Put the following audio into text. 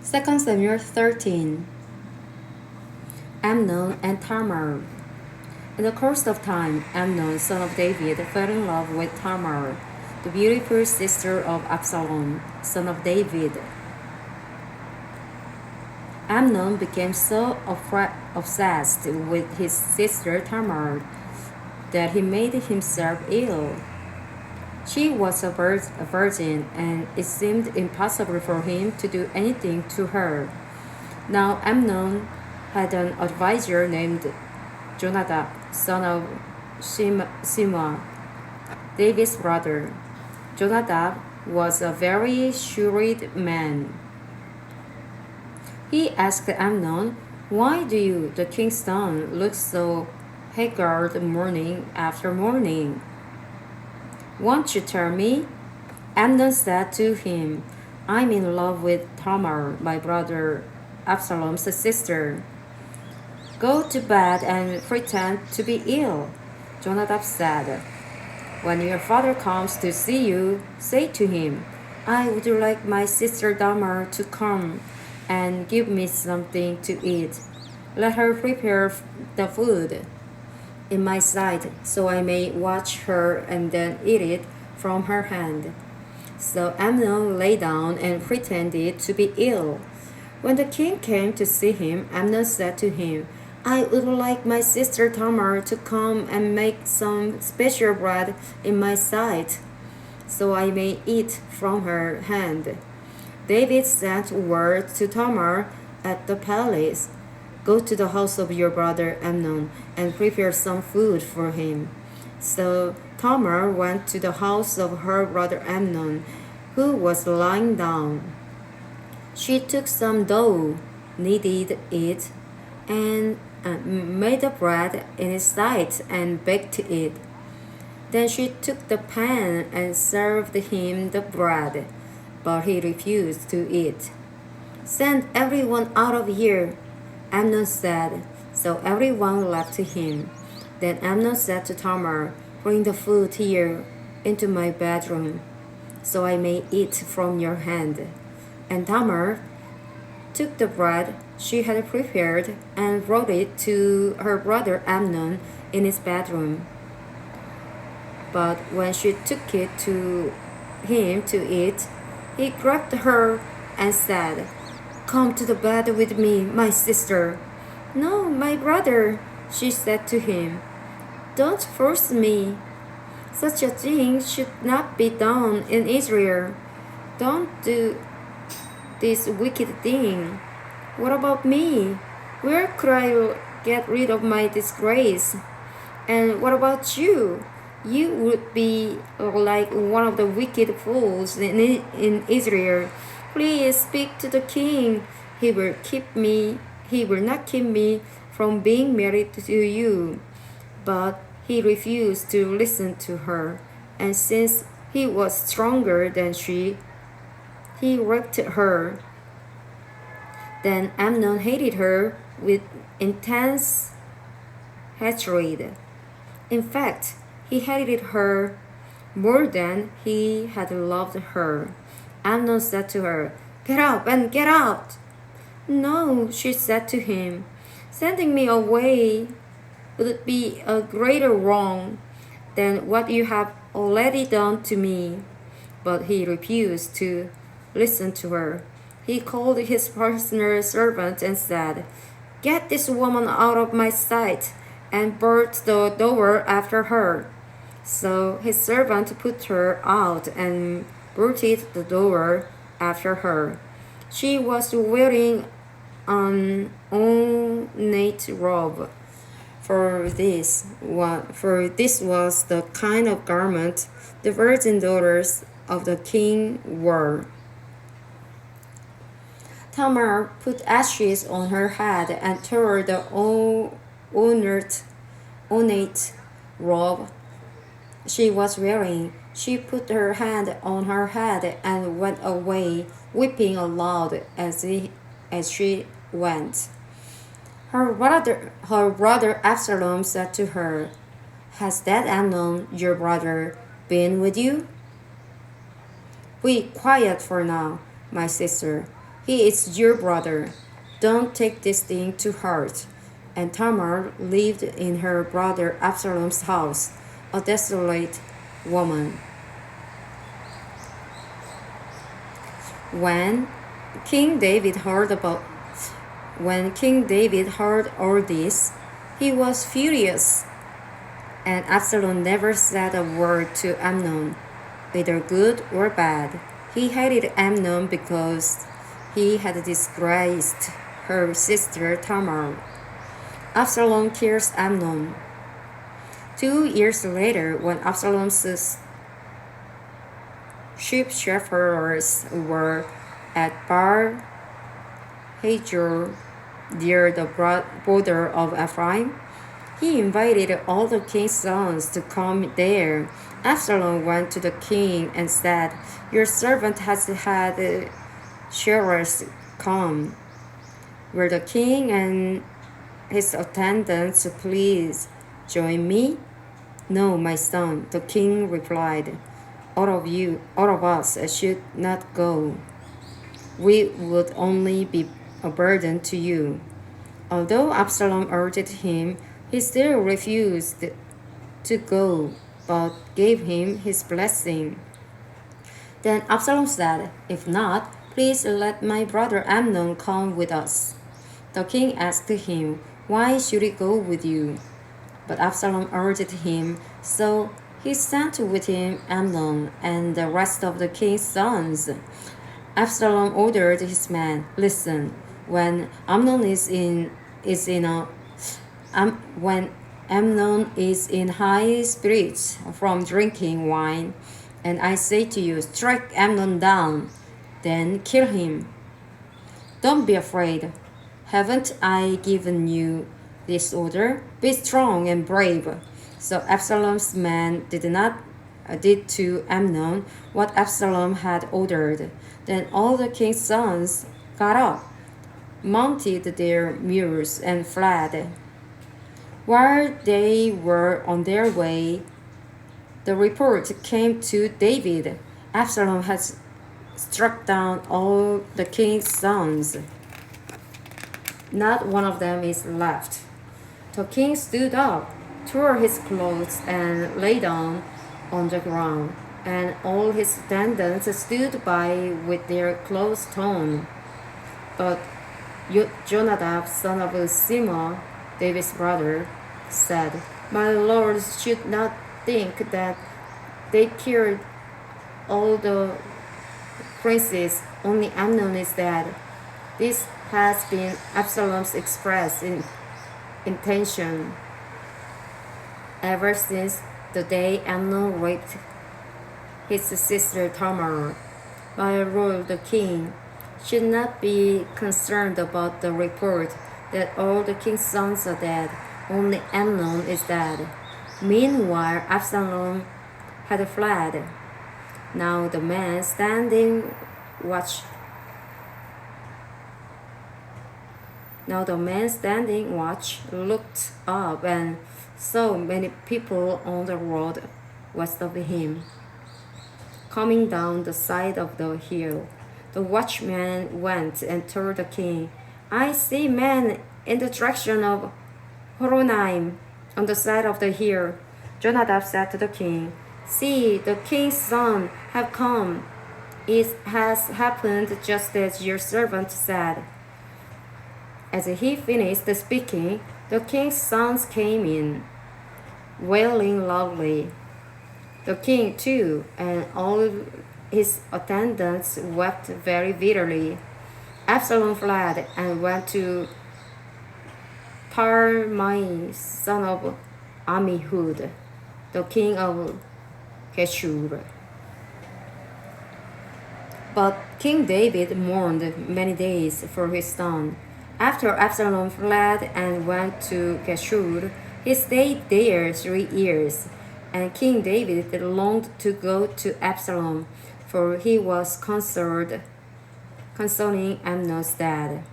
2 Samuel 13. Amnon and Tamar. In the course of time, Amnon, son of David, fell in love with Tamar, the beautiful sister of Absalom, son of David. Amnon became so obsessed with his sister Tamar that he made himself ill. She was a virgin, and it seemed impossible for him to do anything to her. Now Amnon had an advisor named Jonadab, son of Shimea, David's brother. Jonadab was a very shrewd man. He asked Amnon, "Why do you, the king's son, look so haggard morning after morning? Won't you tell me?" Amnon said to him, "I'm in love with Tamar, my brother Absalom's sister." "Go to bed and pretend to be ill," Jonadab said. "When your father comes to see you, say to him, 'I would like my sister Tamar to come and give me something to eat. Let her prepare the food in my sight, so I may watch her and then eat it from her hand.'" So Amnon lay down and pretended to be ill. When the king came to see him, Amnon said to him, "I would like my sister Tamar to come and make some special bread in my sight, so I may eat from her hand." David sent word to Tamar at the palace, "Go to the house of your brother Amnon and prepare some food for him." So Tamar went to the house of her brother Amnon, who was lying down. She took some dough, kneaded it, and made the bread in his sight and baked it. Then she took the pan and served him the bread, but he refused to eat. "Send everyone out of here," Amnon said. So everyone left him. Then Amnon said to Tamar, "Bring the food here into my bedroom, so I may eat from your hand." And Tamar took the bread she had prepared and brought it to her brother Amnon in his bedroom. But when she took it to him to eat, he grabbed her and said, "Come to the bed with me, my sister." "No, my brother," she said to him. "Don't force me. Such a thing should not be done in Israel. Don't do this wicked thing. What about me? Where could I get rid of my disgrace? And what about you? You would be like one of the wicked fools in Israel. Please speak to the king. He will not keep me from being married to you." But he refused to listen to her, and since he was stronger than she, he raped her. Then Amnon hated her with intense hatred. In fact, he hated her more than he had loved her. Amnon said to her, "Get up and get out." "No," she said to him, "sending me away would be a greater wrong than what you have already done to me." But he refused to listen to her. He called his personal servant and said, "Get this woman out of my sight," and barred the door after her. So his servant put her out and bolted the door after her. She was wearing an ornate robe, for this was the kind of garment the virgin daughters of the king wore. Tamar put ashes on her head and tore the ornate robe she was wearing. She put her hand on her head and went away, weeping aloud as she went. Her brother Absalom said to her, "Has that Amnon, your brother, been with you?" "Be quiet for now, my sister. He is your brother. Don't take this thing to heart. And Tamar lived in her brother Absalom's house, a desolate woman. When King David heard about when King David heard all this, he was furious, and Absalom never said a word to Amnon, either good or bad. He hated Amnon because he had disgraced her sister Tamar. Absalom kills Amnon. 2 years later, when Absalom's sheep shepherds were at Bar Hazor near the border of Ephraim, he invited all the king's sons to come there. Absalom went to the king and said, "Your servant has had shearers come. Will the king and his attendants please join me?" "No, my son," the king replied. All of us should not go. We would only be a burden to you." Although Absalom urged him, he still refused to go, but gave him his blessing. Then Absalom said, "If not, please let my brother Amnon come with us." The king asked him, "Why should he go with you?" But Absalom urged him, so he sent with him Amnon and the rest of the king's sons. Absalom ordered his men, "Listen, when Amnon is in high spirits from drinking wine, and I say to you, strike Amnon down, then kill him. Don't be afraid. Haven't I given you this order? Be strong and brave." So Absalom's men did to Amnon what Absalom had ordered. Then all the king's sons got up, mounted their mules, and fled. While they were on their way, the report came to David, "Absalom has struck down all the king's sons. Not one of them is left." The king stood up, tore his clothes, and lay down on the ground, and all his attendants stood by with their clothes torn. But Jonadab, son of Shimea, David's brother, said, "My lords should not think that they killed all the princes, only Amnon is dead. This has been Absalom's express intention ever since the day Amnon raped his sister Tamar. My lord the king should not be concerned about the report that all the king's sons are dead, only Amnon is dead." Meanwhile, Absalom had fled. Now the man standing watch looked up and saw many people on the road west of him, coming down the side of the hill. The watchman went and told the king, "I see men in the direction of Horonaim, on the side of the hill." Jonadab said to the king, "See, the king's sons have come. It has happened just as your servant said." As he finished speaking, the king's sons came in, wailing loudly. The king, too, and all his attendants wept very bitterly. Absalom fled and went to Talmai, son of Ammihud, the king of Geshur. But King David mourned many days for his son. After Absalom fled and went to Geshur, he stayed there 3 years. And King David longed to go to Absalom, for he was concerned concerning Amnon's death.